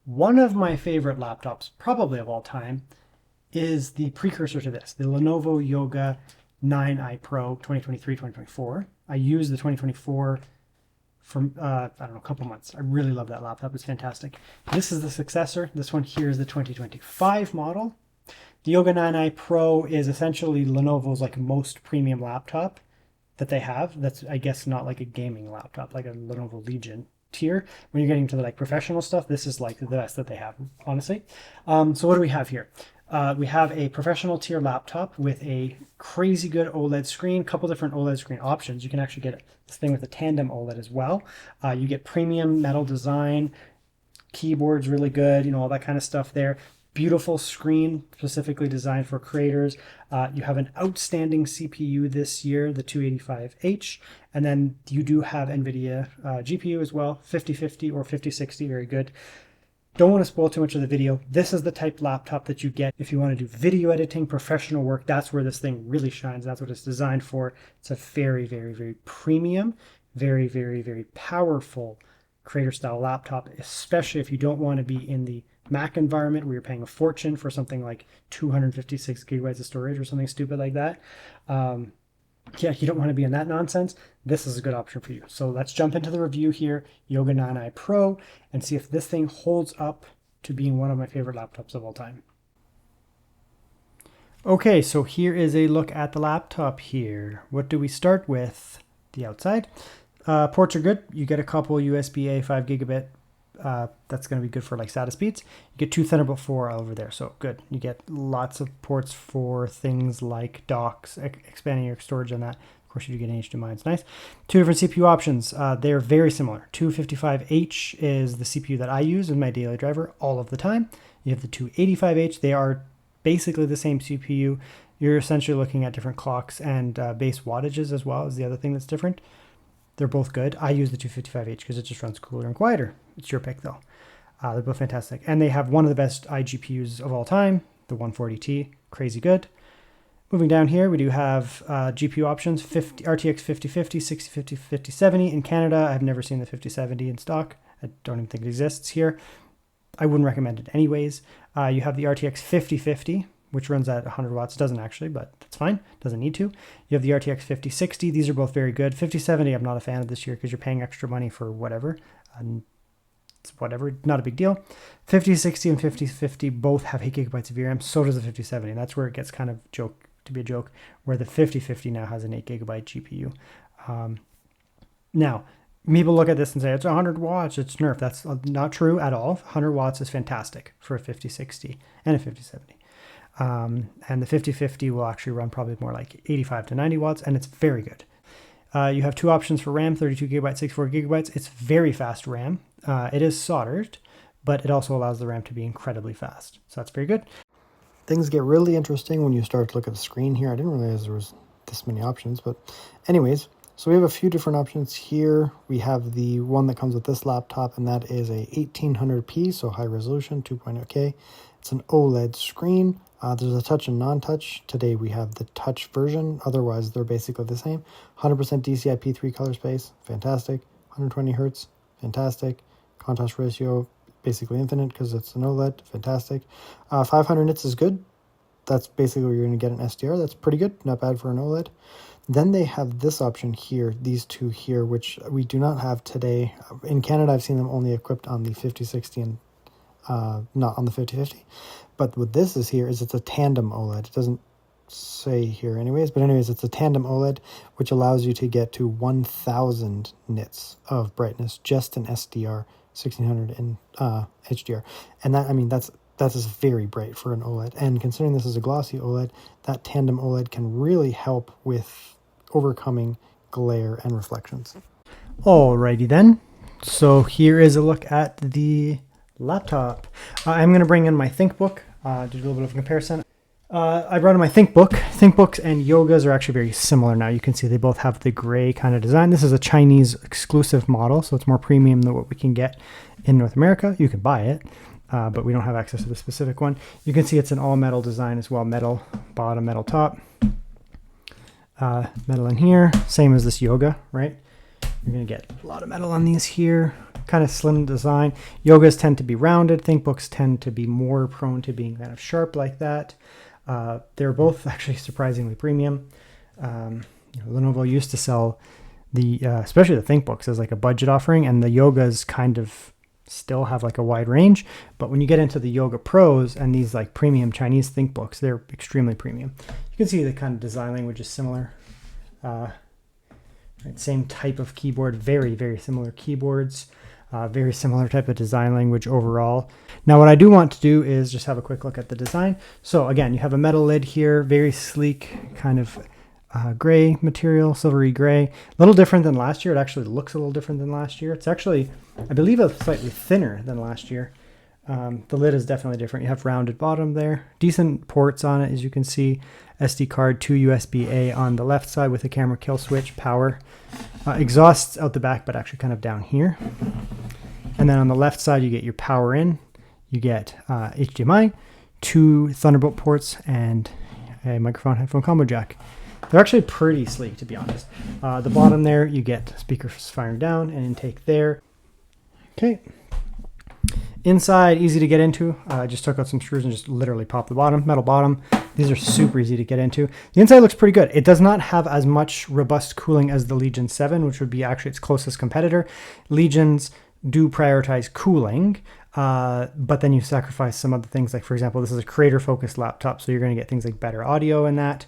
One of my favorite laptops, probably of all time, is the precursor to this, the Lenovo Yoga 9i Pro 2023-2024. I used the 2024 for, I don't know, a couple months. I really love that laptop. It's fantastic. This is the successor. This one here is the 2025 model. The Yoga 9i Pro is essentially Lenovo's like most premium laptop that they have. That's, I guess, not like a gaming laptop, like a Lenovo Legion tier. When you're getting to the like professional stuff, this is like the best that they have, honestly. So what do we have here? We have a professional tier laptop with a crazy good OLED screen, couple different OLED screen options. You can actually get this thing with a tandem OLED as well. You get premium metal design, keyboard's really good, all that kind of stuff there. Beautiful screen, specifically designed for creators. You have an outstanding CPU this year, the 285H, and then you do have NVIDIA GPU as well, 5050 or 5060, very good. Don't want to spoil too much of the video. This is the type of laptop that you get if you want to do video editing, professional work. That's where this thing really shines. That's what it's designed for. It's a very, very, very premium, very, very, very powerful creator style laptop, especially if you don't want to be in the Mac environment where you're paying a fortune for something like 256 gigabytes of storage or something stupid like that. Yeah, you don't want to be in that nonsense. This is a good option for you. So let's jump into the review here, Yoga 9i Pro, and see if this thing holds up to being one of my favorite laptops of all time. Okay, so here is a look at the laptop here. What do we start with? The outside. Ports are good. You get a couple USB-A 5 gigabit. That's going to be good for like SATA speeds. You get two Thunderbolt 4 over there, so good. You get lots of ports for things like docks, expanding your storage on that. Of course, you do get an HDMI, it's nice. Two different CPU options. They're very similar. 255H is the CPU that I use in my daily driver all of the time. You have the 285H. They are basically the same CPU. You're essentially looking at different clocks and base wattages as well is the other thing that's different. They're both good. I use the 255H because it just runs cooler and quieter. It's your pick though. They're both fantastic. And they have one of the best iGPUs of all time, the 140T, crazy good. Moving down here, we do have GPU options, RTX 5050, 6050, 5070. In Canada, I've never seen the 5070 in stock. I don't even think it exists here. I wouldn't recommend it anyways. You have the RTX 5050, which runs at 100 watts. It doesn't actually, but that's fine. Doesn't need to. You have the RTX 5060. These are both very good. 5070, I'm not a fan of this year because you're paying extra money for whatever. It's whatever, not a big deal. 5060 and 5050 both have 8 gigabytes of VRAM. So does the 5070. And that's where it gets kind of to be a joke, where the 5050 now has an 8 gigabyte GPU. Now, people look at this and say, it's 100 watts, it's nerf. That's not true at all. 100 watts is fantastic for a 5060 and a 5070. And the 5050 will actually run probably more like 85 to 90 watts, and it's very good. You have two options for RAM, 32 gigabytes, 64 gigabytes. It's very fast RAM. It is soldered, but it also allows the RAM to be incredibly fast. So that's very good. Things get really interesting when you start to look at the screen here. I didn't realize there was this many options, but anyways, so we have a few different options here. We have the one that comes with this laptop, and that is a 1800p, so high resolution, 2.0K. It's an OLED screen. There's a touch and non-touch. Today we have the touch version. Otherwise, they're basically the same. 100% DCI-P3 color space, fantastic. 120 hertz, fantastic. Contrast ratio, basically infinite because it's an OLED, fantastic. 500 nits is good. That's basically where you're going to get an SDR. That's pretty good, not bad for an OLED. Then they have this option here, these two here, which we do not have today. In Canada, I've seen them only equipped on the 5060 and not on the 5050. But what this is here is it's a tandem OLED. It doesn't say here anyways, but anyways, it's a tandem OLED, which allows you to get to 1000 nits of brightness, just in SDR, 1600 in HDR. And that, I mean, that's is very bright for an OLED. And considering this is a glossy OLED, that tandem OLED can really help with overcoming glare and reflections. Alrighty then. So here is a look at the laptop. I'm going to bring in my ThinkBook, do a little bit of a comparison. I brought in my ThinkBook. ThinkBooks and Yogas are actually very similar now. You can see they both have the gray kind of design. This is a Chinese exclusive model, so it's more premium than what we can get in North America. You can buy it, but we don't have access to the specific one. You can see it's an all metal design as well. Metal bottom, metal top. Metal in here, same as this Yoga, right? You're going to get a lot of metal on these here. kind of slim design. Yogas tend to be rounded. ThinkBooks tend to be more prone to being kind of sharp like that. They're both actually surprisingly premium. Lenovo used to sell especially the ThinkBooks as like a budget offering, and the Yogas kind of still have like a wide range. But when you get into the Yoga Pros and these like premium Chinese ThinkBooks, they're extremely premium. You can see the kind of design language is similar. Same type of keyboard, very, very similar keyboards, very similar type of design language overall. Now, what I do want to do is just have a quick look at the design. So again, you have a metal lid here, very sleek, kind of gray material, silvery gray. A little different than last year. It actually looks a little different than last year. It's actually, I believe, slightly thinner than last year. The lid is definitely different. You have rounded bottom there, decent ports on it, as you can see. SD card, 2 USB-A on the left side with a camera kill switch, power. Exhausts out the back, but actually kind of down here. And then on the left side, you get your power in. You get HDMI, 2 Thunderbolt ports, and a microphone headphone combo jack. They're actually pretty sleek, to be honest. The bottom there, you get speakers firing down and intake there. Okay. Inside, easy to get into. I just took out some screws and just literally popped the bottom, metal bottom. These are super easy to get into. The inside looks pretty good. It does not have as much robust cooling as the Legion 7, which would be actually its closest competitor. Legions do prioritize cooling, but then you sacrifice some other things. Like, for example, this is a creator-focused laptop, so you're going to get things like better audio in that.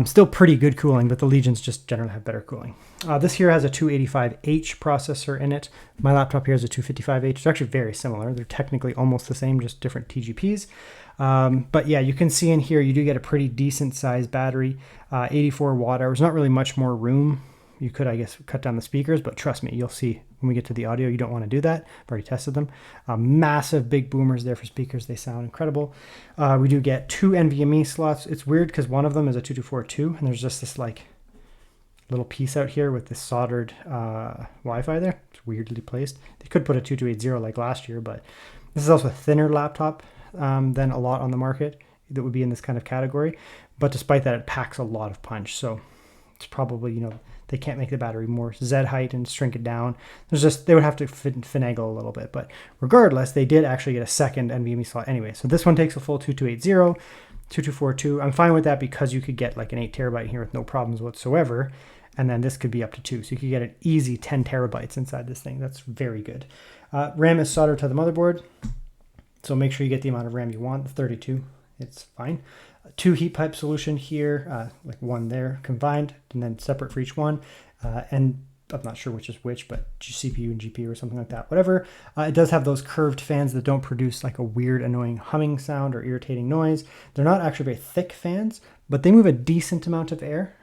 Still pretty good cooling, but the Legions just generally have better cooling. This here has a 285H processor in it. My laptop here has a 255H. They're actually very similar. They're technically almost the same, just different TGPs. But yeah, you can see in here, you do get a pretty decent sized battery, 84 watt hours. Not really much more room. You could, I guess, cut down the speakers, but trust me, you'll see when we get to the audio, you don't want to do that. I've already tested them. Massive big boomers there for speakers. They sound incredible. We do get 2 NVMe slots. It's weird because one of them is a 2242, and there's just this like little piece out here with this soldered Wi-Fi there. It's weirdly placed. They could put a 2280 like last year, but this is also a thinner laptop than a lot on the market that would be in this kind of category. But despite that, it packs a lot of punch. So it's probably, they can't make the battery more Z height and shrink it down. They would have to finagle a little bit. But regardless, they did actually get a second NVMe slot anyway. So this one takes a full 2280, 2242. I'm fine with that because you could get like an 8 terabyte here with no problems whatsoever. And then this could be up to 2. So you could get an easy 10 terabytes inside this thing. That's very good. RAM is soldered to the motherboard. So make sure you get the amount of RAM you want, 32. It's fine. 2 heat pipe solution here, like one there combined, and then separate for each one. And I'm not sure which is which, but CPU and GPU or something like that, whatever. It does have those curved fans that don't produce like a weird, annoying humming sound or irritating noise. They're not actually very thick fans, but they move a decent amount of air.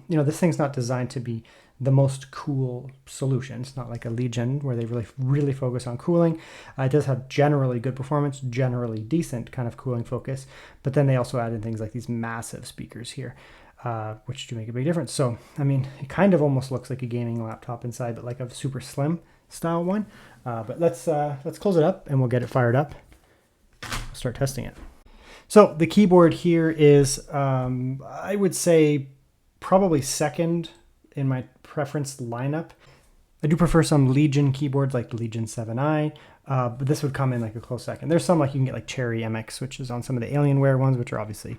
This thing's not designed to be the most cool solution. It's not like a Legion where they really focus on cooling. It does have generally good performance, generally decent kind of cooling focus, but then they also add in things like these massive speakers here, which do make a big difference. So, it kind of almost looks like a gaming laptop inside, but like a super slim style one. But let's close it up and we'll get it fired up. We'll start testing it. So the keyboard here is, I would say, probably second in my preference lineup. I do prefer some Legion keyboards like the Legion 7i, but this would come in like a close second. There's some like you can get like Cherry MX switches on some of the Alienware ones, which are obviously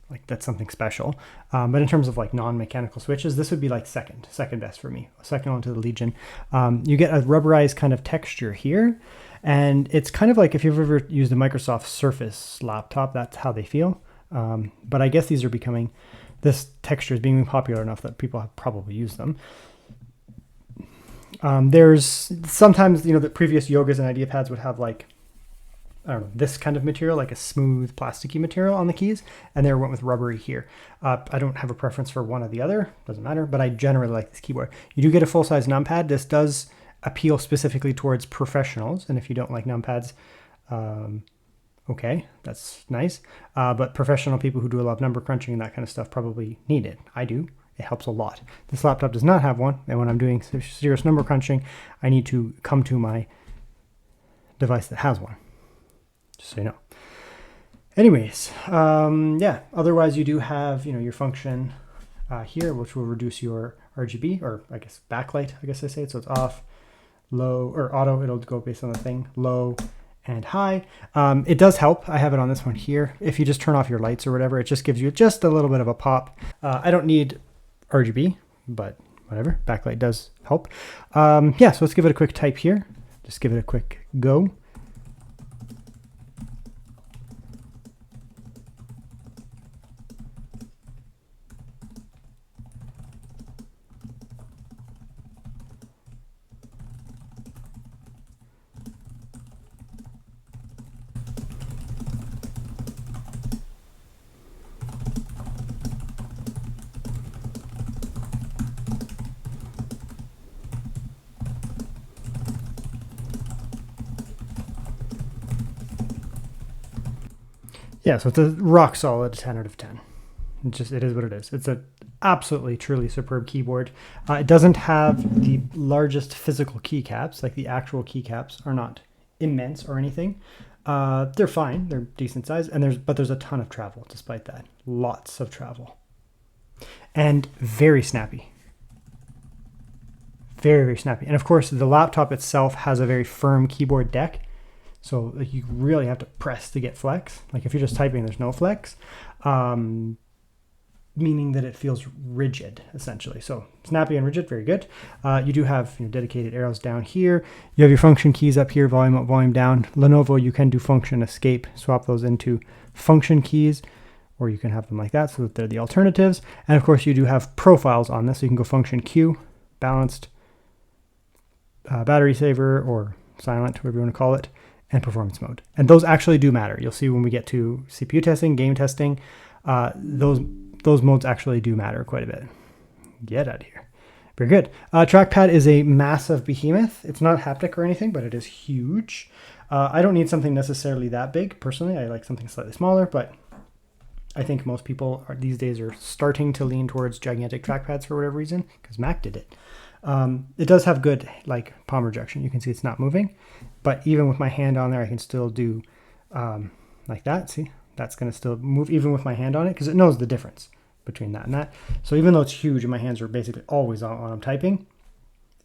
like that's something special. But in terms of like non-mechanical switches, this would be like second best for me. Second on to the Legion. You get a rubberized kind of texture here, and it's kind of like if you've ever used a Microsoft Surface laptop, that's how they feel. But I guess these are becoming, this texture is being popular enough that people have probably used them. There's sometimes, the previous Yogas and IdeaPads would have like, I don't know, this kind of material, like a smooth plasticky material on the keys, and they went with rubbery here. I don't have a preference for one or the other, doesn't matter, but I generally like this keyboard. You do get a full-size numpad. This does appeal specifically towards professionals, and if you don't like numpads, okay, that's nice. But professional people who do a lot of number crunching and that kind of stuff probably need it. I do. It helps a lot. This laptop does not have one, and when I'm doing serious number crunching, I need to come to my device that has one. Just so you know. Anyways, yeah, otherwise you do have, your function here, which will reduce your RGB, or I guess backlight, I guess I say it, so it's off. low, or auto, it'll go based on the thing, low and high. It does help. I have it on this one here. If you just turn off your lights or whatever, it just gives you just a little bit of a pop. I don't need RGB, but whatever, backlight does help. Yeah, so let's give it a quick type here. Just give it a quick go. Yeah, so it's a rock solid 10 out of 10. It is what it is. It's a absolutely, truly superb keyboard. It doesn't have the largest physical keycaps, like the actual keycaps are not immense or anything. They're fine, they're decent size, but there's a ton of travel despite that. Lots of travel. And very snappy. Very, very snappy. And of course, the laptop itself has a very firm keyboard deck. So like, you really have to press to get flex. Like if you're just typing, there's no flex, meaning that it feels rigid, essentially. So snappy and rigid, very good. You do have dedicated arrows down here. You have your function keys up here, volume up, volume down. Lenovo, you can do function escape, swap those into function keys, or you can have them like that so that they're the alternatives. And of course, you do have profiles on this. So you can go function Q, balanced, battery saver, or silent, whatever you want to call it, and performance mode. And those actually do matter. You'll see when we get to CPU testing, game testing, those modes actually do matter quite a bit. Get out of here. Very good. Trackpad is a massive behemoth. It's not haptic or anything, but it is huge. I don't need something necessarily that big. Personally, I like something slightly smaller, but I think most people these days are starting to lean towards gigantic trackpads for whatever reason, because Mac did it. It does have good like palm rejection. You can see it's not moving, but even with my hand on there, I can still do like that. See, that's going to still move even with my hand on it because it knows the difference between that and that. So even though it's huge and my hands are basically always on when I'm typing,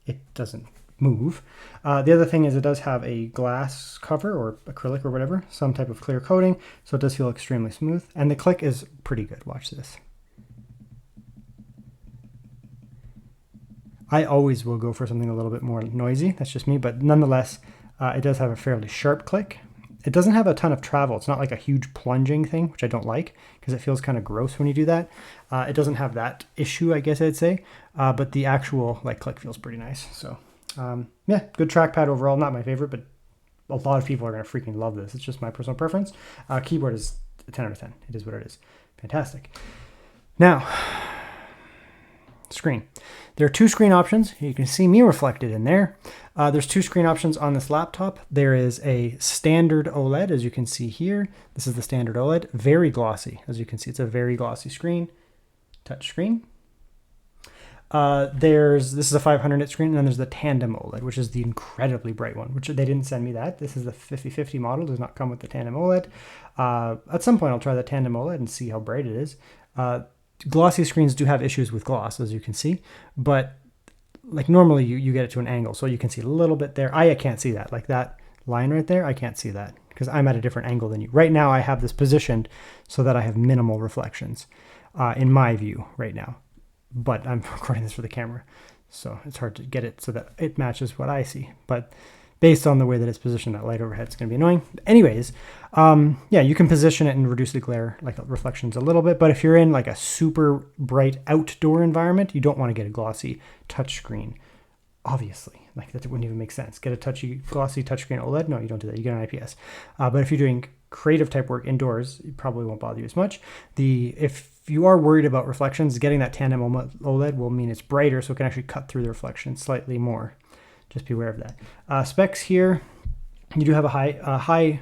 it doesn't move. The other thing is it does have a glass cover or acrylic or whatever, some type of clear coating. So it does feel extremely smooth and the click is pretty good. Watch this. I always will go for something a little bit more noisy. That's just me, but nonetheless, it does have a fairly sharp click. It doesn't have a ton of travel. It's not like a huge plunging thing, which I don't like because it feels kind of gross when you do that. It doesn't have that issue, I guess I'd say, but the actual like click feels pretty nice. So yeah, good trackpad overall. Not my favorite, but a lot of people are going to freaking love this. It's just my personal preference. Keyboard is a 10 out of 10. It is what it is. Fantastic. Now, screen. There are two screen options. You can see me reflected in there. There's two screen options on this laptop. There is a standard OLED, as you can see here. This is the standard OLED, very glossy. As you can see, it's a very glossy screen, touch screen. This is a 500 nit screen, and then there's the tandem OLED, which is the incredibly bright one, which they didn't send me that. This is the 5050 model, does not come with the tandem OLED. At some point, I'll try the tandem OLED and see how bright it is. Glossy screens do have issues with gloss, as you can see, but like normally you get it to an angle, so you can see a little bit there. I can't see that, like that line right there, I can't see that because I'm at a different angle than you. Right now I have this positioned so that I have minimal reflections in my view right now, but I'm recording this for the camera, so it's hard to get it so that it matches what I see, but based on the way that it's positioned, that light overhead is going to be annoying. Anyways, yeah, you can position it and reduce the glare, like reflections a little bit. But if you're in like a super bright outdoor environment, you don't want to get a glossy touchscreen. Obviously, like that wouldn't even make sense. Get a glossy touchscreen OLED? No, you don't do that. You get an IPS. But if you're doing creative type work indoors, it probably won't bother you as much. If you are worried about reflections, getting that tandem OLED will mean it's brighter, so it can actually cut through the reflection slightly more. Just be aware of that. Specs here, you do have a high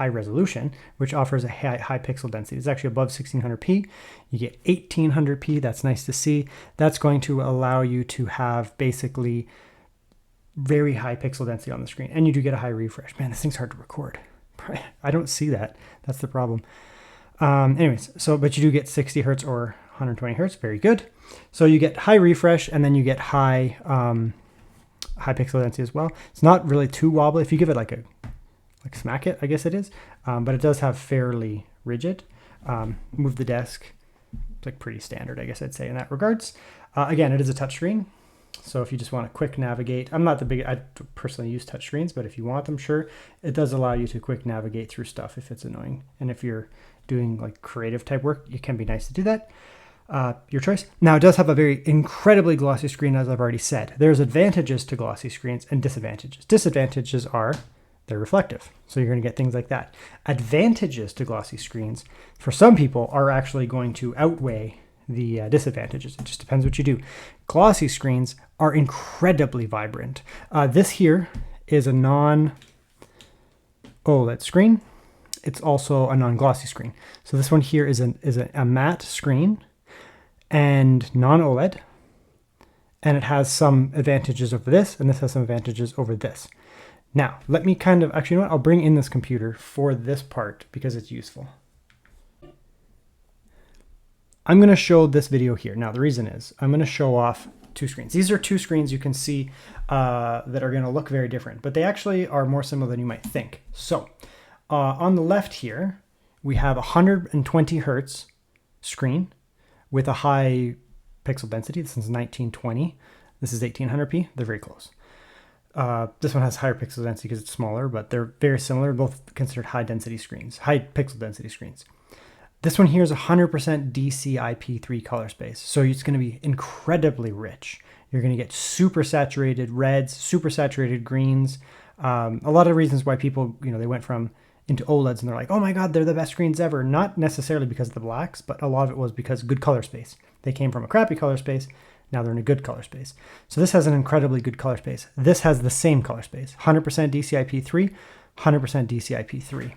resolution, which offers a high pixel density. It's actually above 1600p. You get 1800p. That's nice to see. That's going to allow you to have basically very high pixel density on the screen, and you do get a high refresh. Man, this thing's hard to record. I don't see that. That's the problem. Anyways, but you do get 60 hertz or 120 hertz. Very good. So you get high refresh, and then you get high high pixel density as well. It's not really too wobbly. If you give it like smack it, I guess it is, but it does have fairly rigid. Move the desk. It's like pretty standard, I guess I'd say in that regards. Again, it is a touchscreen. So if you just want to quick navigate, I personally use touchscreens, but if you want them, sure. It does allow you to quick navigate through stuff if it's annoying. And if you're doing like creative type work, it can be nice to do that. Your choice. Now it does have a very incredibly glossy screen, as I've already said. There's advantages to glossy screens and disadvantages. Disadvantages are they're reflective. So you're going to get things like that. Advantages to glossy screens for some people are actually going to outweigh the disadvantages. It just depends what you do. Glossy screens are incredibly vibrant. This here is a non-OLED screen. It's also a non-glossy screen. So this one here is a matte screen and non-OLED. And it has some advantages over this, and this has some advantages over this. Now, let me actually, you know what? I'll bring in this computer for this part because it's useful. I'm going to show this video here. Now, the reason is I'm going to show off two screens. These are two screens you can see that are going to look very different, but they actually are more similar than you might think. So on the left here, we have a 120 hertz screen with a high pixel density. This is 1920. This is 1800p. They're very close. This one has higher pixel density because it's smaller, but they're very similar, both considered high density screens, high pixel density screens. This one here is 100% DCI-P3 color space. So it's going to be incredibly rich. You're going to get super saturated reds, super saturated greens. A lot of reasons why people, they went into OLEDs and they're like, oh my God, they're the best screens ever. Not necessarily because of the blacks, but a lot of it was because good color space. They came from a crappy color space. Now they're in a good color space. So this has an incredibly good color space. This has the same color space, 100% DCI-P3, 100% DCI-P3.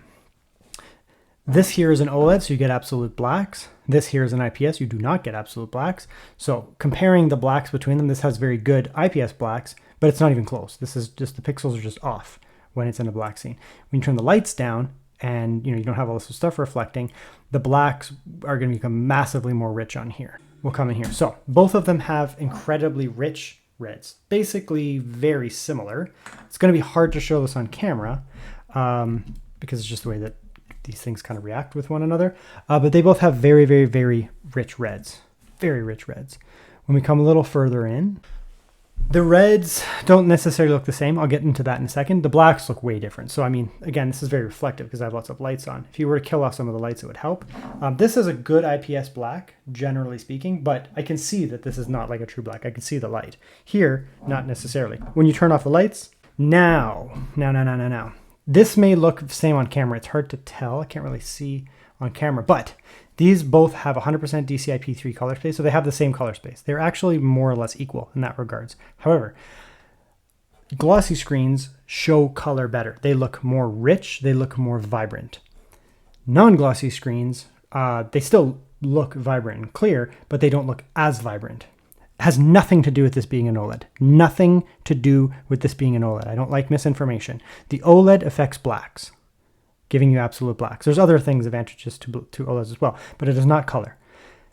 This here is an OLED, so you get absolute blacks. This here is an IPS, you do not get absolute blacks. So comparing the blacks between them, this has very good IPS blacks, but it's not even close. This is just, the pixels are just off when it's in a black scene. When you turn the lights down and you don't have all this stuff reflecting, the blacks are going to become massively more rich on here. We'll come in here. So both of them have incredibly rich reds, basically very similar. It's going to be hard to show this on camera because it's just the way that these things kind of react with one another. But they both have very, very, very rich reds, very rich reds. When we come a little further in, the reds don't necessarily look the same. I'll get into that in a second. The blacks look way different. So, I mean, again, this is very reflective because I have lots of lights on. If you were to kill off some of the lights, it would help. This is a good IPS black, generally speaking, but I can see that this is not like a true black. I can see the light. Here, not necessarily. When you turn off the lights, now. This may look the same on camera. It's hard to tell. I can't really see on camera, but these both have 100% DCI-P3 color space, so they have the same color space. They're actually more or less equal in that regards. However, glossy screens show color better. They look more rich. They look more vibrant. Non-glossy screens, they still look vibrant and clear, but they don't look as vibrant. Has nothing to do with this being an OLED. Nothing to do with this being an OLED. I don't like misinformation. The OLED affects blacks, giving you absolute blacks. There's other things, advantages to OLEDs as well, but it is not color.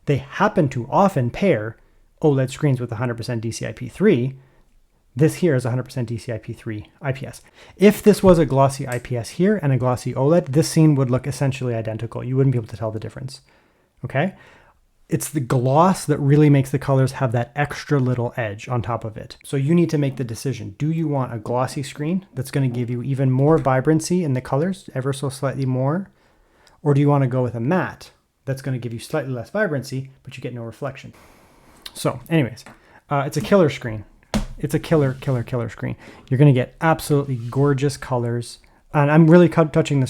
They happen to often pair OLED screens with 100% DCI-P3. This here is 100% DCI-P3 IPS. If this was a glossy IPS here and a glossy OLED, this scene would look essentially identical. You wouldn't be able to tell the difference, okay? It's the gloss that really makes the colors have that extra little edge on top of it. So you need to make the decision. Do you want a glossy screen that's going to give you even more vibrancy in the colors, ever so slightly more? Or do you want to go with a matte that's going to give you slightly less vibrancy, but you get no reflection? So anyways, it's a killer screen. It's a killer screen. You're going to get absolutely gorgeous colors. And I'm really touching on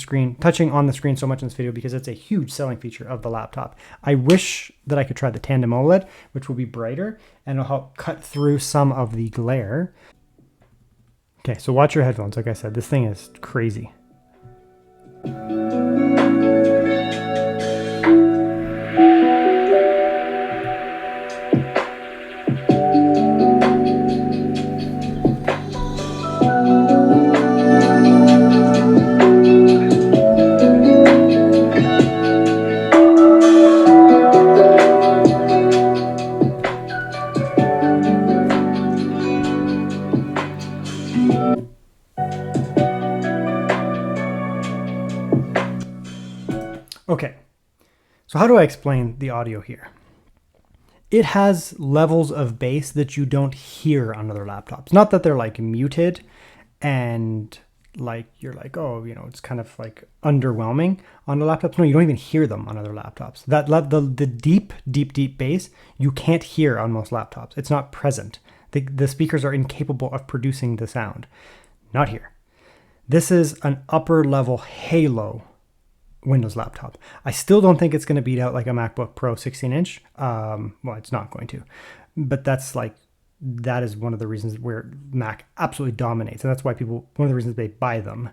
the screen so much in this video because it's a huge selling feature of the laptop. I wish that I could try the tandem OLED, which will be brighter and it'll help cut through some of the glare. Okay, so watch your headphones. Like I said, this thing is crazy. Okay, so how do I explain the audio here? It has levels of bass that you don't hear on other laptops. Not that they're like muted and like you're like, oh, you know, it's kind of like underwhelming on the laptops. No, you don't even hear them on other laptops. The deep bass you can't hear on most laptops. It's not present. The speakers are incapable of producing the sound. Not here. This is an upper level halo Windows laptop. I still don't think it's going to beat out like a MacBook Pro 16-inch. Well, it's not going to, but that is one of the reasons where Mac absolutely dominates. And that's why one of the reasons they buy them.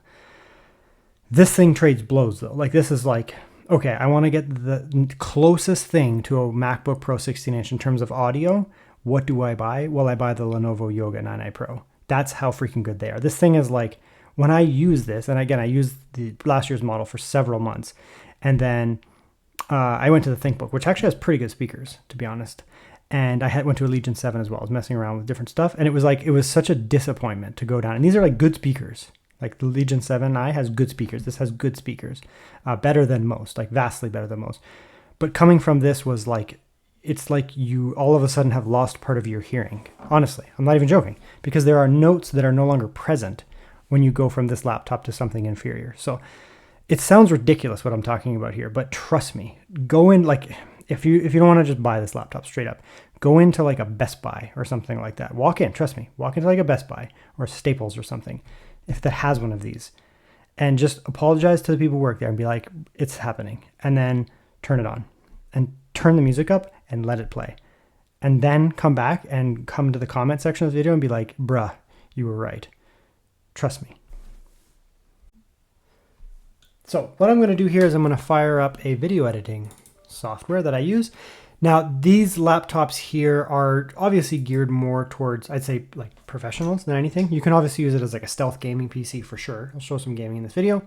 This thing trades blows though. Like this is like, okay, I want to get the closest thing to a MacBook Pro 16-inch in terms of audio. What do I buy? Well, I buy the Lenovo Yoga 9i Pro. That's how freaking good they are. This thing is like, when I use this, and again, I used the last year's model for several months, and then I went to the ThinkBook, which actually has pretty good speakers, to be honest. And I went to a Legion 7 as well. I was messing around with different stuff, and it was such a disappointment to go down. And these are like good speakers. Like the Legion 7i has good speakers. This has good speakers, better than most, like vastly better than most. But coming from this was like, it's like you all of a sudden have lost part of your hearing. Honestly, I'm not even joking, because there are notes that are no longer present when you go from this laptop to something inferior. So it sounds ridiculous what I'm talking about here, but trust me, go in, like, if you don't want to just buy this laptop straight up, go into like a Best Buy or something like that. Walk in, trust me, walk into like a Best Buy or Staples or something, if that has one of these, and just apologize to the people who work there and be like, it's happening. And then turn it on and turn the music up and let it play. And then come back and come to the comment section of the video and be like, bruh, you were right. Trust me. So what I'm going to do here is I'm going to fire up a video editing software that I use. Now, these laptops here are obviously geared more towards, I'd say, like professionals than anything. You can obviously use it as like a stealth gaming PC for sure. I'll show some gaming in this video.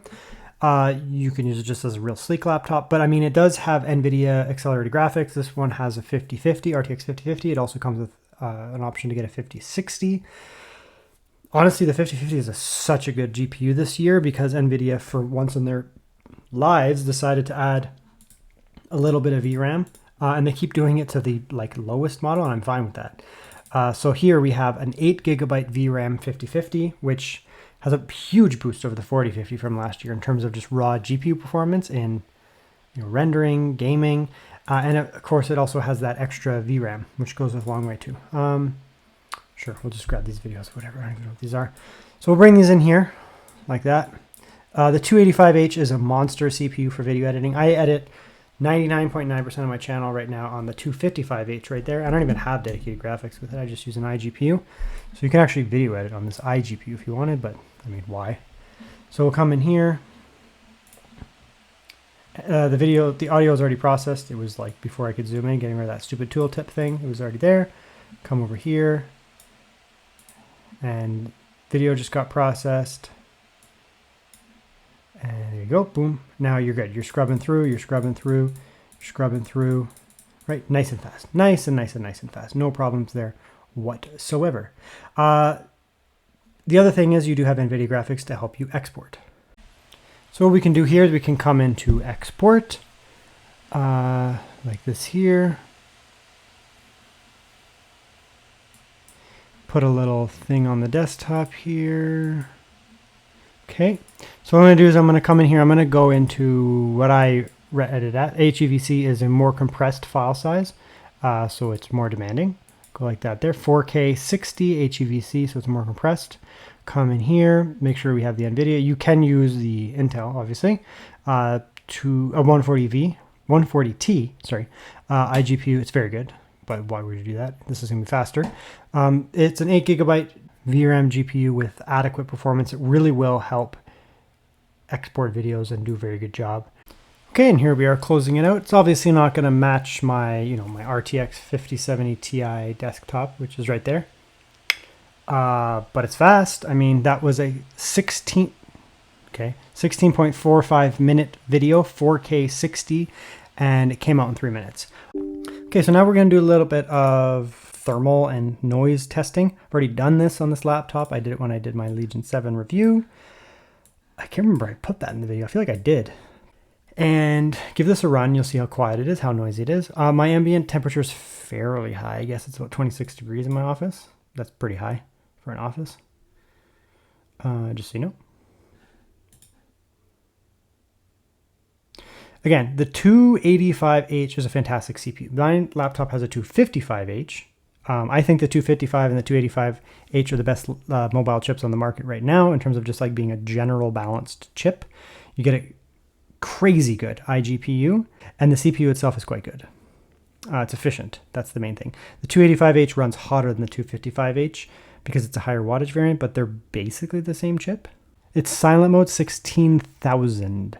You can use it just as a real sleek laptop, but I mean, it does have NVIDIA accelerated graphics. This one has a 5050, RTX 5050. It also comes with an option to get a 5060. Honestly, the 5050 is such a good GPU this year because NVIDIA, for once in their lives, decided to add a little bit of VRAM, and they keep doing it to the like lowest model, and I'm fine with that. So here we have an 8GB VRAM 5050, which has a huge boost over the 4050 from last year in terms of just raw GPU performance in rendering, gaming, and of course it also has that extra VRAM, which goes a long way too. Sure, we'll just grab these videos, whatever. I don't even know what these are. So we'll bring these in here like that. The 285H is a monster CPU for video editing. I edit 99.9% of my channel right now on the 255H right there. I don't even have dedicated graphics with it. I just use an iGPU. So you can actually video edit on this iGPU if you wanted, but I mean, why? So we'll come in here. The audio is already processed. It was like before I could zoom in, getting rid of that stupid tooltip thing. It was already there. Come over here. And video just got processed. And there you go, boom. Now you're good. You're scrubbing through, you're scrubbing through, you're scrubbing through. Right, nice and fast. Nice and fast. No problems there whatsoever. The other thing is you do have NVIDIA graphics to help you export. So what we can do here is we can come into export, like this here. Put a little thing on the desktop here. Okay, so what I'm going to do is I'm going to come in here. I'm going to go into what I edited at. HEVC is a more compressed file size, so it's more demanding. Go like that there. 4K 60 HEVC, so it's more compressed. Come in here, make sure we have the NVIDIA. You can use the Intel, obviously, to a 140T, sorry, iGPU. It's very good, but why would you do that? This is going to be faster. It's an 8GB VRAM GPU with adequate performance. It really will help export videos and do a very good job. Okay, and here we are closing it out. It's obviously not going to match my, my RTX 5070 Ti desktop, which is right there. But it's fast. I mean, that was a 16.45 minute video, 4K 60, and it came out in 3 minutes. Okay, so now we're going to do a little bit of thermal and noise testing. I've already done this on this laptop. I did it when I did my Legion 7 review. I can't remember if I put that in the video. I feel like I did. And give this a run. You'll see how quiet it is, how noisy it is. My ambient temperature is fairly high. I guess it's about 26 degrees in my office. That's pretty high for an office. Just so you know. Again, the 285H is a fantastic CPU. My laptop has a 255H. I think the 255 and the 285H are the best mobile chips on the market right now in terms of just like being a general balanced chip. You get a crazy good iGPU, and the CPU itself is quite good. It's efficient. That's the main thing. The 285H runs hotter than the 255H because it's a higher wattage variant, but they're basically the same chip. It's silent mode 16,000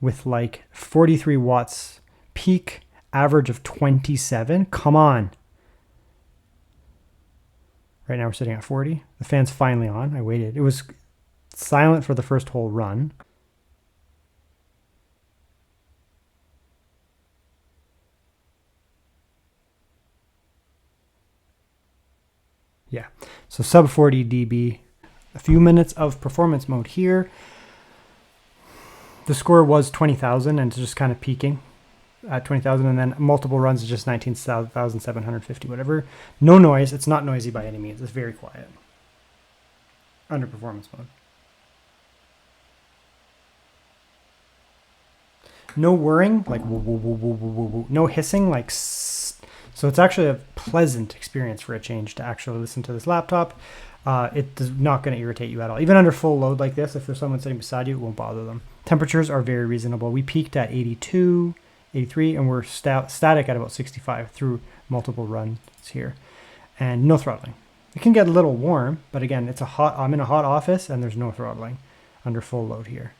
with like 43 watts peak, average of 27. Come on. Right now we're sitting at 40. The fan's finally on. I waited. It was silent for the first whole run. Yeah, so sub 40 dB. A few minutes of performance mode here. The score was 20,000 and it's just kind of peaking at 20,000, and then multiple runs is just 19,750, whatever. No noise. It's not noisy by any means. It's very quiet under performance mode. No whirring, like woo, woo, woo, woo, woo, woo. No hissing, like so it's actually a pleasant experience for a change to actually listen to this laptop. It is not going to irritate you at all. Even under full load like this, if there's someone sitting beside you, it won't bother them. Temperatures are very reasonable. We peaked at 82, 83, and we're static at about 65 through multiple runs here. And no throttling. It can get a little warm, but again, I'm in a hot office and there's no throttling under full load here.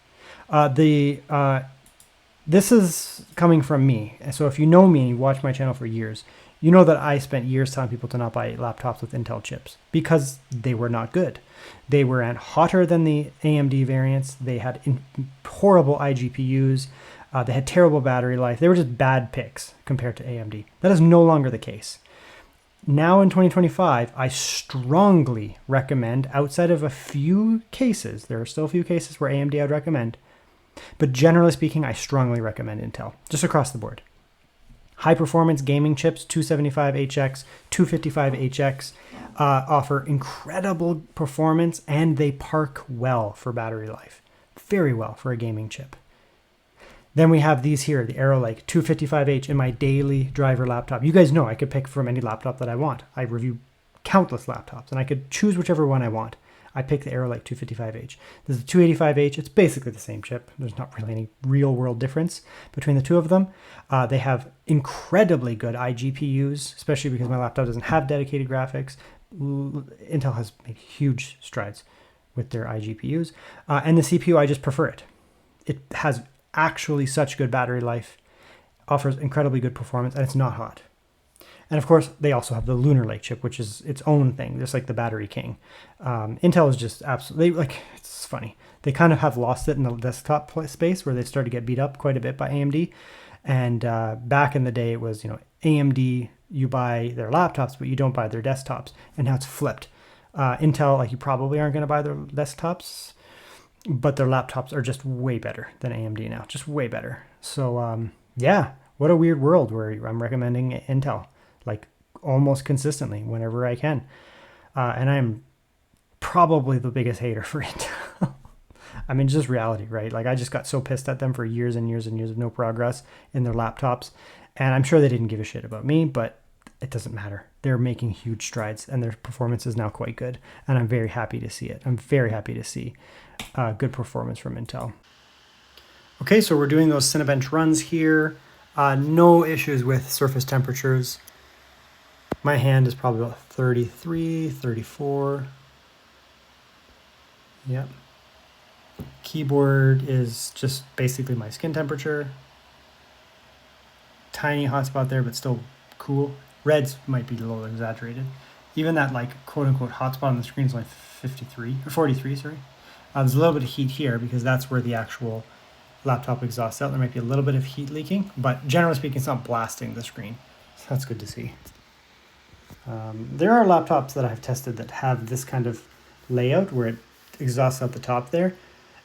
This is coming from me. So if you know me and you watch my channel for years, you know that I spent years telling people to not buy laptops with Intel chips because they were not good. They were hotter than the AMD variants. They had horrible iGPUs. They had terrible battery life. They were just bad picks compared to AMD. That is no longer the case. Now in 2025, I strongly recommend, outside of a few cases, there are still a few cases where AMD I would recommend, but generally speaking, I strongly recommend Intel, just across the board. High performance gaming chips, 275HX, 255HX, offer incredible performance, and they park well for battery life. Very well for a gaming chip. Then we have these here, the Arrow Lake 255H in my daily driver laptop. You guys know I could pick from any laptop that I want. I review countless laptops, and I could choose whichever one I want. I picked the Arrow Lake 255H. This is a 285H. It's basically the same chip. There's not really any real world difference between the two of them. They have incredibly good iGPUs, especially because my laptop doesn't have dedicated graphics. Intel has made huge strides with their iGPUs. And the CPU, I just prefer it. It has actually such good battery life, offers incredibly good performance, and it's not hot. And of course, they also have the Lunar Lake chip, which is its own thing, just like the Battery King. Intel is just absolutely, it's funny. They kind of have lost it in the desktop space where they started to get beat up quite a bit by AMD. And back in the day, it was, AMD, you buy their laptops, but you don't buy their desktops. And now it's flipped. Intel, you probably aren't going to buy their desktops, but their laptops are just way better than AMD now, just way better. So yeah, what a weird world where I'm recommending Intel, almost consistently whenever I can. And I'm probably the biggest hater for Intel. I mean, just reality, right? I just got so pissed at them for years and years and years of no progress in their laptops. And I'm sure they didn't give a shit about me, but it doesn't matter. They're making huge strides and their performance is now quite good. And I'm very happy to see it. I'm very happy to see good performance from Intel. Okay, so we're doing those Cinebench runs here. No issues with surface temperatures. My hand is probably about 33, 34. Yep. Keyboard is just basically my skin temperature. Tiny hotspot there, but still cool. Reds might be a little exaggerated. Even that quote unquote hotspot on the screen is 53 or 43, sorry. There's a little bit of heat here because that's where the actual laptop exhausts out. There might be a little bit of heat leaking, but generally speaking, it's not blasting the screen. So that's good to see. There are laptops that I've tested that have this kind of layout where it exhausts out the top there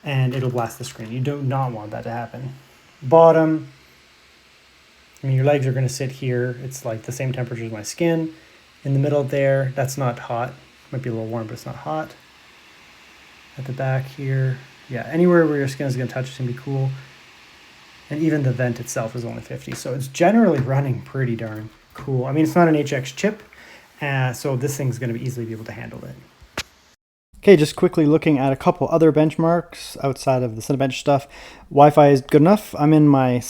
and it'll blast the screen. You do not want that to happen. Bottom, I mean, your legs are going to sit here. It's like the same temperature as my skin. In the middle there, that's not hot. Might be a little warm, but it's not hot. At the back here, yeah, anywhere where your skin is going to touch is going to be cool. And even the vent itself is only 50, so it's generally running pretty darn cool. I mean, it's not an HX chip, so this thing's going to easily be able to handle it. Okay, just quickly looking at a couple other benchmarks outside of the Cinebench stuff. Wi-Fi is good enough. I'm in my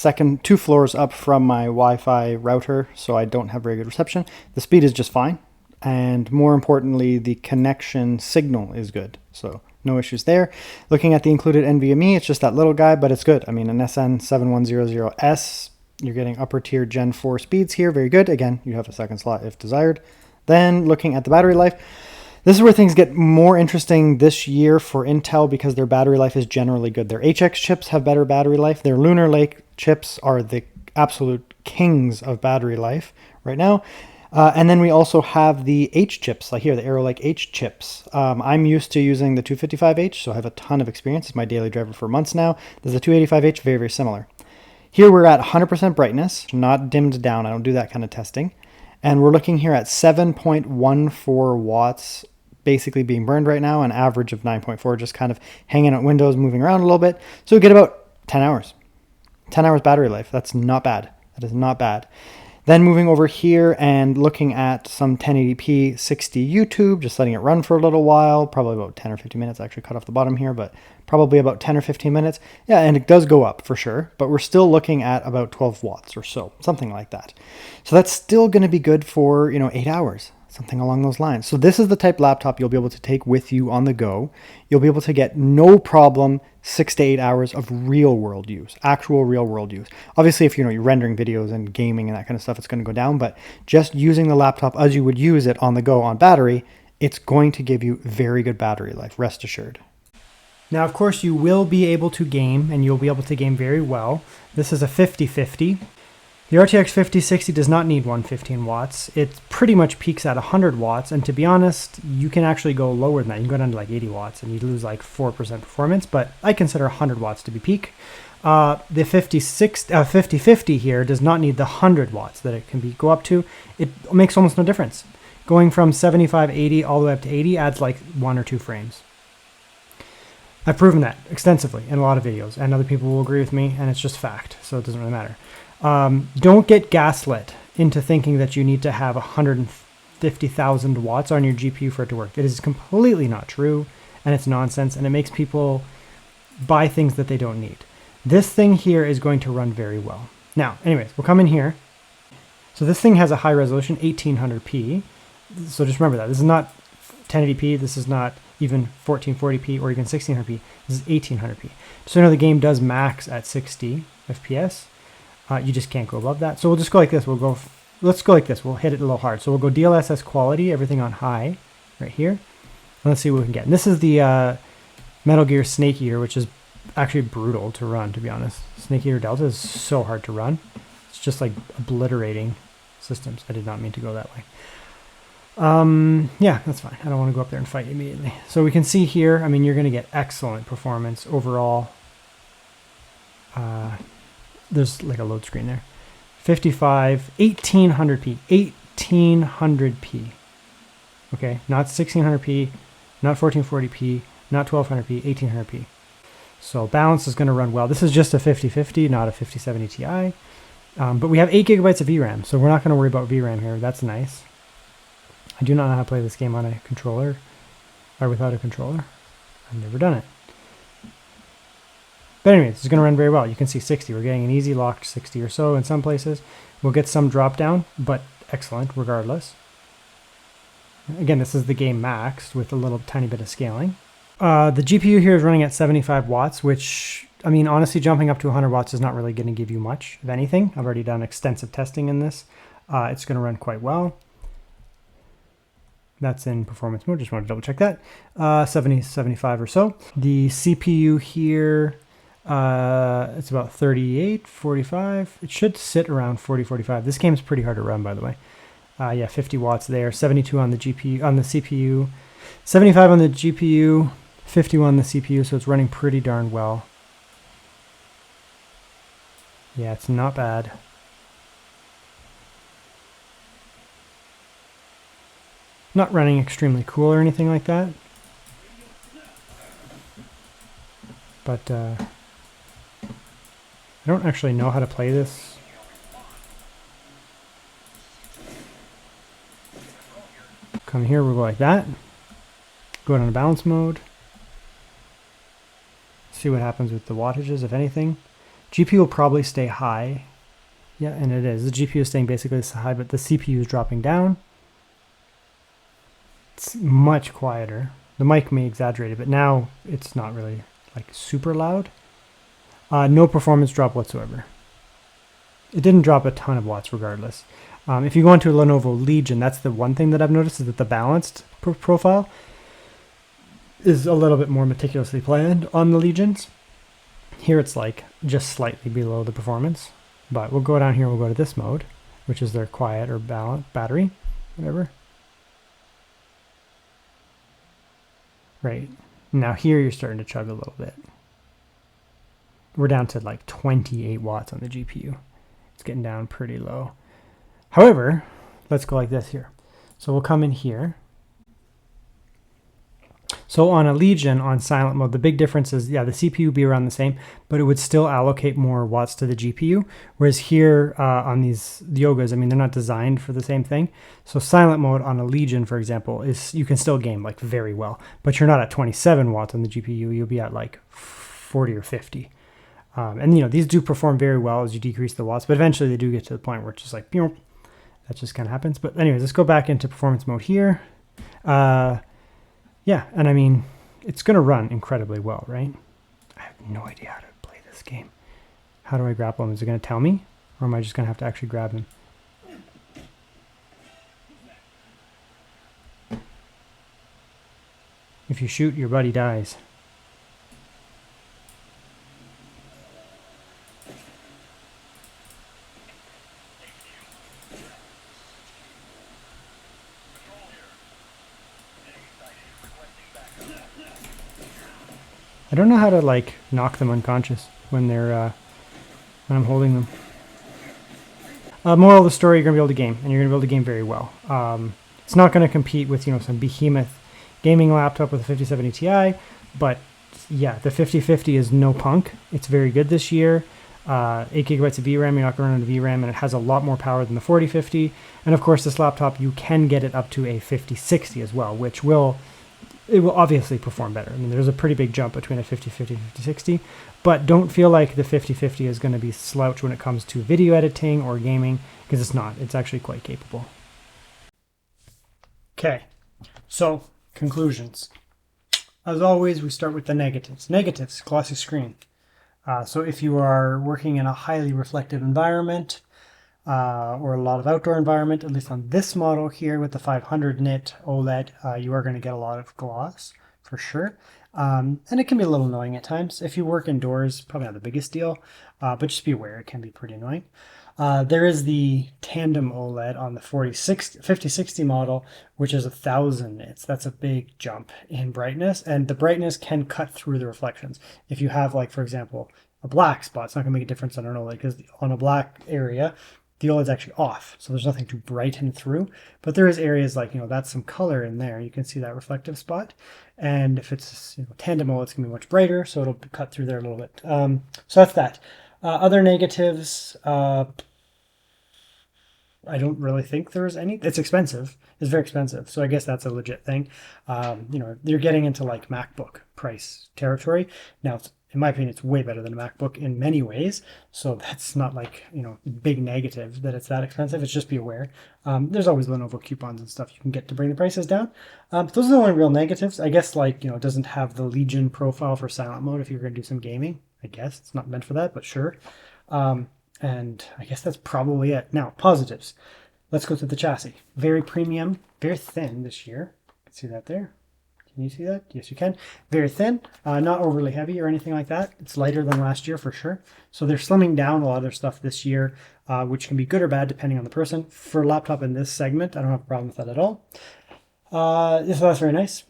two floors up from my Wi-Fi router, so I don't have very good reception. The speed is just fine, and more importantly, the connection signal is good, so no issues there. Looking at the included NVMe, it's just that little guy, but it's good. I mean, an SN7100S, you're getting upper tier Gen 4 speeds here, very good. Again, you have a second slot if desired. Then looking at the battery life, this is where things get more interesting this year for Intel because their battery life is generally good. Their HX chips have better battery life. Their Lunar Lake chips are the absolute kings of battery life right now. And then we also have the H chips, like here, the Arrow Lake H chips. I'm used to using the 255H, so I have a ton of experience. It's my daily driver for months now. There's a 285H, very, very similar. Here we're at 100% brightness, not dimmed down. I don't do that kind of testing. And we're looking here at 7.14 watts basically being burned right now, an average of 9.4, just kind of hanging out windows, moving around a little bit. So we get about 10 hours. 10 hours battery life. That's not bad. That is not bad. Then moving over here and looking at some 1080p 60 YouTube, just letting it run for a little while, probably about 10 or 15 minutes. I actually cut off the bottom here, but probably about 10 or 15 minutes. Yeah, and it does go up for sure, but we're still looking at about 12 watts or so, something like that. So that's still going to be good for, 8 hours. Something along those lines. So this is the type laptop you'll be able to take with you on the go. You'll be able to get no problem 6 to 8 hours of real world use, actual real world use. Obviously, if you're rendering videos and gaming and that kind of stuff, it's going to go down, but just using the laptop as you would use it on the go on battery, it's going to give you very good battery life, rest assured. Now, of course, you will be able to game, and you'll be able to game very well. This is a 50-50. The RTX 5060 does not need 115 watts. It pretty much peaks at 100 watts, and to be honest, you can actually go lower than that. You can go down to like 80 watts, and you lose like 4% performance, but I consider 100 watts to be peak. The 5050 here does not need the 100 watts that it can go up to. It makes almost no difference. Going from 75, 80 all the way up to 80 adds like 1 or 2 frames. I've proven that extensively in a lot of videos, and other people will agree with me, and it's just fact, so it doesn't really matter. Don't get gaslit into thinking that you need to have 150,000 watts on your GPU for it to work. It is completely not true, and it's nonsense, and it makes people buy things that they don't need. This thing here is going to run very well. Now, anyways, we'll come in here. So this thing has a high resolution, 1800p. So just remember that. This is not 1080p. This is not even 1440p or even 1600p. This is 1800p. So the game does max at 60 FPS. You just can't go above that. So we'll just go like this. Let's go like this. We'll hit it a little hard. So we'll go DLSS quality, everything on high right here. And let's see what we can get. And this is the Metal Gear Snake Eater, which is actually brutal to run, to be honest. Snake Eater Delta is so hard to run. It's just like obliterating systems. I did not mean to go that way. Yeah, that's fine. I don't want to go up there and fight immediately. So we can see here, I mean, you're going to get excellent performance overall. There's like a load screen there. 55, 1800p, 1800p. Okay, not 1600p, not 1440p, not 1200p, 1800p. So balance is going to run well. This is just a 5050, not a 5070 Ti. But we have 8 gigabytes of VRAM, so we're not going to worry about VRAM here. That's nice. I do not know how to play this game on a controller or without a controller. I've never done it. But anyways, it's going to run very well. You can see 60. We're getting an easy locked 60 or so in some places. We'll get some drop down, but excellent regardless. Again, this is the game maxed with a little tiny bit of scaling. The GPU here is running at 75 watts, which, I mean, honestly, jumping up to 100 watts is not really going to give you much of anything. I've already done extensive testing in this. It's going to run quite well. That's in performance mode. Just want to double check that. 70, 75 or so. The CPU here, it's about 38, 45. It should sit around 40, 45. This game is pretty hard to run, by the way. Yeah, 50 watts there. 72 on the GPU, on the CPU. 75 on the GPU. 50 on the CPU, so it's running pretty darn well. Yeah, it's not bad. Not running extremely cool or anything like that. But I don't actually know how to play this. Come here, we'll go like that. Go down to balance mode. See what happens with the wattages, if anything. GPU will probably stay high. Yeah, and it is. The GPU is staying basically this high, but the CPU is dropping down. It's much quieter. The mic may exaggerate it, but now it's not really like super loud. No performance drop whatsoever. It didn't drop a ton of watts regardless. If you go into a Lenovo Legion, that's the one thing that I've noticed is that the balanced profile is a little bit more meticulously planned on the Legions. Here it's like just slightly below the performance, but we'll go down here, we'll go to this mode, which is their quiet or battery, whatever. Right, now here you're starting to chug a little bit. We're down to like 28 watts on the GPU. It's getting down pretty low. However, let's go like this here. So we'll come in here. So on a Legion on silent mode, the big difference is, yeah, the CPU would be around the same, but it would still allocate more watts to the GPU. Whereas here on these Yogas, I mean, they're not designed for the same thing. So silent mode on a Legion, for example, is you can still game like very well, but you're not at 27 watts on the GPU. You'll be at like 40 or 50. And, you know, these do perform very well as you decrease the watts, but eventually they do get to the point where it's just like, you know, that just kind of happens. But anyways, let's go back into performance mode here. Yeah, and I mean, it's going to run incredibly well, right? I have no idea how to play this game. How do I grapple him? Is it going to tell me? Or am I just going to have to actually grab him? If you shoot, your buddy dies. I don't know how to like knock them unconscious when they're when I'm holding them. Moral of the story: you're gonna be able to game, and you're gonna be able to game very well. It's not gonna compete with, you know, some behemoth gaming laptop with a 5070 Ti, but yeah, the 5050 is no punk. It's very good this year. 8 gigabytes of VRAM, you're not going to run out of VRAM, and it has a lot more power than the 4050. And of course, this laptop, you can get it up to a 5060 as well, which will obviously perform better. I mean, there's a pretty big jump between a 5050 and 5060, but don't feel like the 5050 is going to be slouch when it comes to video editing or gaming, because it's not. It's actually quite capable. Okay, so conclusions. As always, we start with the negatives. Negatives, glossy screen. So if you are working in a highly reflective environment or a lot of outdoor environment, at least on this model here with the 500 nit OLED, you are going to get a lot of gloss for sure. And it can be a little annoying at times. If you work indoors, probably not the biggest deal, but just be aware it can be pretty annoying. There is the tandem OLED on the 5060 model, which is 1000 nits. That's a big jump in brightness, and the brightness can cut through the reflections. If you have, like, for example, a black spot, it's not going to make a difference on an OLED, because on a black area, the OLED's actually off, so there's nothing to brighten through. But there is areas like, you know, that's some color in there. You can see that reflective spot. And if it's, you know, tandem OLED, it's going to be much brighter, so it'll cut through there a little bit. So that's that. Other negatives, I don't really think there's any. It's expensive. It's very expensive. So I guess that's a legit thing. You know, you're getting into like MacBook price territory. Now, in my opinion, it's way better than a MacBook in many ways. So that's not like, you know, big negative that it's that expensive. It's just be aware. There's always Lenovo coupons and stuff you can get to bring the prices down. Those are the only real negatives. I guess, like, you know, it doesn't have the Legion profile for silent mode if you're going to do some gaming. I guess it's not meant for that, but sure. And I guess that's probably it. Now, positives. Let's go through the chassis. Very premium, very thin this year. You can see that there. Can you see that? Yes, you can. Very thin, not overly heavy or anything like that. It's lighter than last year for sure. So they're slimming down a lot of their stuff this year, which can be good or bad depending on the person. For a laptop in this segment, I don't have a problem with that at all. So that's very nice.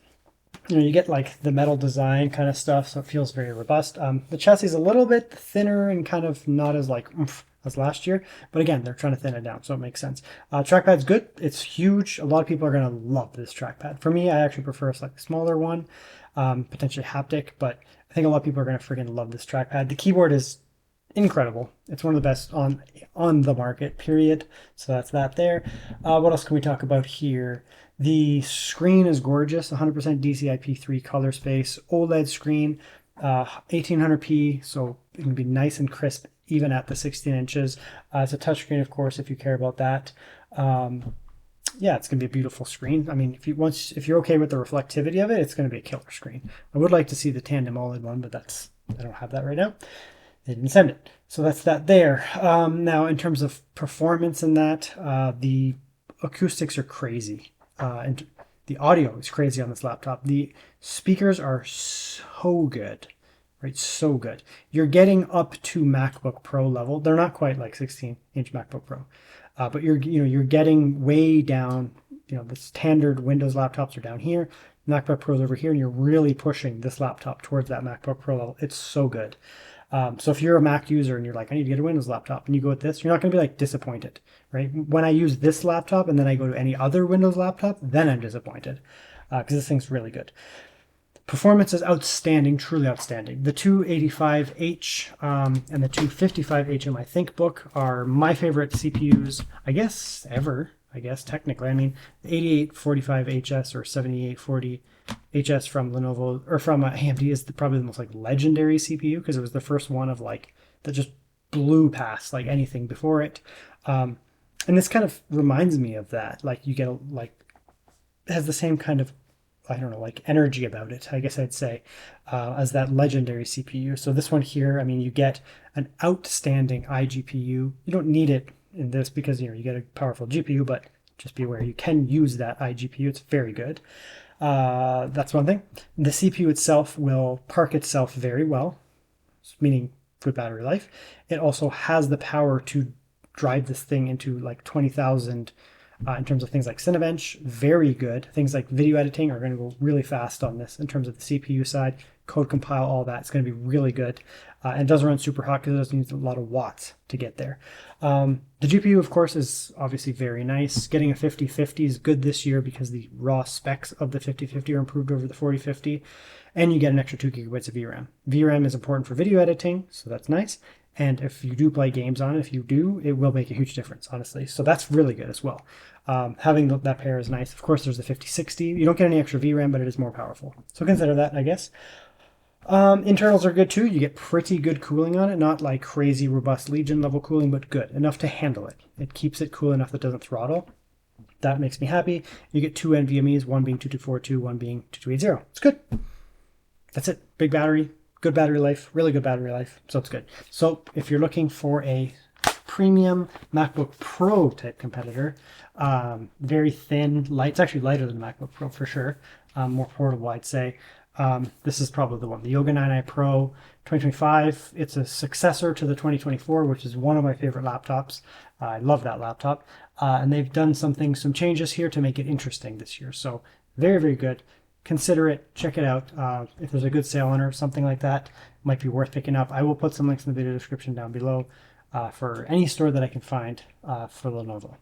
You get like the metal design kind of stuff, so it feels very robust. The chassis is a little bit thinner and kind of not as like oomph as last year, but again, they're trying to thin it down, so it makes sense. Trackpad's good. It's huge. A lot of people are going to love this trackpad. For me, I actually prefer a slightly smaller one, potentially haptic, but I think a lot of people are going to freaking love this trackpad. The keyboard is incredible. It's one of the best on the market, period. So that's that there. What else can we talk about here? The screen is gorgeous, 100% DCI-P3 color space, OLED screen, 1800p, so it can be nice and crisp even at the 16 inches. It's a touchscreen, of course, if you care about that. Yeah, it's going to be a beautiful screen. I mean, if you're okay with the reflectivity of it, it's going to be a killer screen. I would like to see the tandem OLED one, but I don't have that right now. They didn't send it. So that's that there. Now, in terms of performance in that, the acoustics are crazy. And the audio is crazy on this laptop. The speakers are so good, right? So good. You're getting up to MacBook Pro level. They're not quite like 16-inch MacBook Pro, but you're getting way down. The standard Windows laptops are down here. MacBook Pro's over here, and you're really pushing this laptop towards that MacBook Pro level. It's so good. So if you're a Mac user and you're like, I need to get a Windows laptop, and you go with this, you're not going to be like disappointed, right? When I use this laptop and then I go to any other Windows laptop, then I'm disappointed because this thing's really good. Performance is outstanding, truly outstanding. The 285H and the 255H in my ThinkBook are my favorite CPUs, I guess, ever. Technically. I mean, the 8845HS or 7840HS from Lenovo or from AMD is probably the most like legendary CPU because it was the first one of like that just blew past like anything before it. And this kind of reminds me of that. Like you get it has the same kind of, I don't know, like energy about it, I guess I'd say, as that legendary CPU. So this one here, I mean, you get an outstanding iGPU. You don't need it in this because you get a powerful GPU, but just be aware you can use that iGPU. It's very good. That's one thing. The CPU itself will park itself very well, meaning good battery life. It also has the power to drive this thing into like 20,000 in terms of things like Cinebench. Very good. Things like video editing are going to go really fast on this in terms of the CPU side. Code compile, all that. It's going to be really good. And it doesn't run super hot because it doesn't use a lot of watts to get there. The GPU, of course, is obviously very nice. Getting a 5050 is good this year because the raw specs of the 5050 are improved over the 4050. And you get an extra 2 gigabytes of VRAM. VRAM is important for video editing, so that's nice. And if you do play games on it, if you do, it will make a huge difference, honestly. So that's really good as well. Having that pair is nice. Of course, there's the 5060. You don't get any extra VRAM, but it is more powerful. So consider that, I guess. Internals are good too. You get pretty good cooling on it. Not like crazy robust Legion level cooling, but good. Enough to handle it. It keeps it cool enough that it doesn't throttle. That makes me happy. You get 2 NVMEs, one being 2242, one being 2280. It's good. That's it. Big battery. Good battery life, really good battery life, so it's good. So if you're looking for a premium MacBook Pro type competitor, very thin, light, it's actually lighter than MacBook Pro for sure, more portable I'd say. This is probably the one, the Yoga 9i Pro 2025. It's a successor to the 2024, which is one of my favorite laptops. I love that laptop. And they've done some changes here to make it interesting this year. So very, very good. Consider it, check it out. If there's a good sale on it or something like that, it might be worth picking up. I will put some links in the video description down below for any store that I can find for Lenovo.